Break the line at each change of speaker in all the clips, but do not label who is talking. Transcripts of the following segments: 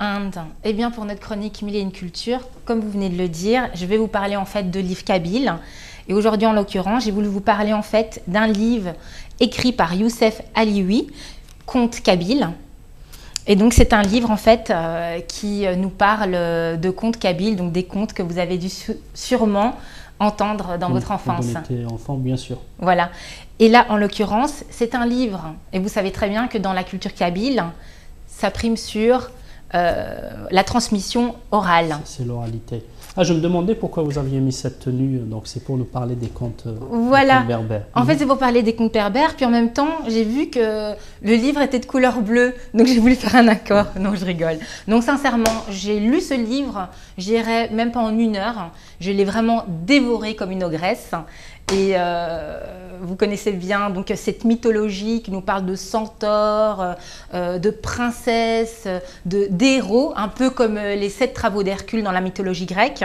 Inde? Eh bien, pour notre chronique Mille et une cultures, comme vous venez de le dire, je vais vous parler en fait de livres kabyles. Et aujourd'hui, en l'occurrence, j'ai voulu vous parler en fait d'un livre écrit par Youssef Alioui, Contes kabyles. Et donc, c'est un livre en fait qui nous parle de contes kabyles, donc des contes que vous avez dû sûrement entendre dans votre enfance.
Quand on était enfant, bien sûr.
Voilà. Et là, en l'occurrence, c'est un livre. Et vous savez très bien que dans la culture kabyle, ça prime sur la transmission orale.
C'est l'oralité. Ah, je me demandais pourquoi vous aviez mis cette tenue. Donc, c'est pour nous parler des contes,
Voilà.
des contes berbères.
En fait, c'est pour parler des contes berbères. Puis en même temps, j'ai vu que le livre était de couleur bleue. Donc, j'ai voulu faire un accord. Non, je rigole. Donc, sincèrement, j'ai lu ce livre, j'irais même pas en 1 heure. Je l'ai vraiment dévoré comme une ogresse. Et vous connaissez bien donc cette mythologie qui nous parle de centaures, de princesses, d'héros, un peu comme les 7 travaux d'Hercule dans la mythologie grecque.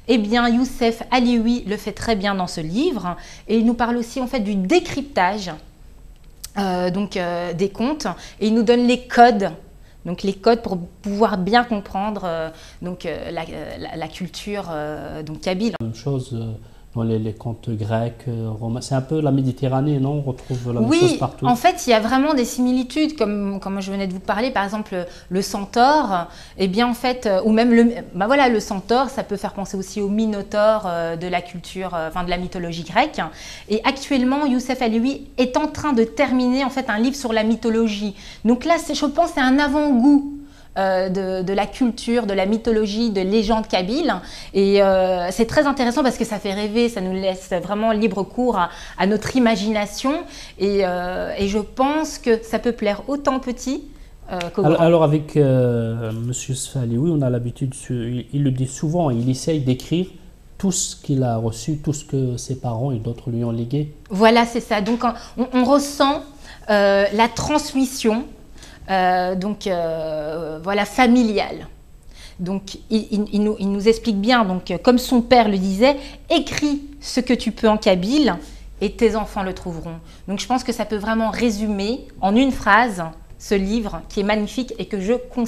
Eh bien, Youssef Alioui le fait très bien dans ce livre. Et il nous parle aussi en fait du décryptage des contes. Et il nous donne les codes. Donc les codes pour pouvoir bien comprendre la culture kabyle.
Même chose dans les contes grecs, romains. C'est un peu la Méditerranée, non? On retrouve la même chose partout.
Oui, en fait, il y a vraiment des similitudes, comme je venais de vous parler, par exemple, le centaure, eh bien en fait, ou même le centaure, ça peut faire penser aussi au minotaure de la culture, de la mythologie grecque. Et actuellement, Youssef Alioui est en train de terminer en fait un livre sur la mythologie. Donc là, je pense, c'est un avant-goût de la culture, de la mythologie, de légendes kabyles. Et c'est très intéressant parce que ça fait rêver, ça nous laisse vraiment libre cours à notre imagination. Et je pense que ça peut plaire autant petit qu'aux grands.
Alors avec Monsieur Alioui, on a l'habitude, il le dit souvent, il essaye d'écrire tout ce qu'il a reçu, tout ce que ses parents et d'autres lui ont légué.
Voilà, c'est ça. Donc on ressent la transmission familiale. Donc il nous explique bien, donc comme son père le disait, écris ce que tu peux en kabyle et tes enfants le trouveront. Donc je pense que ça peut vraiment résumer en une phrase ce livre qui est magnifique et que je conseille.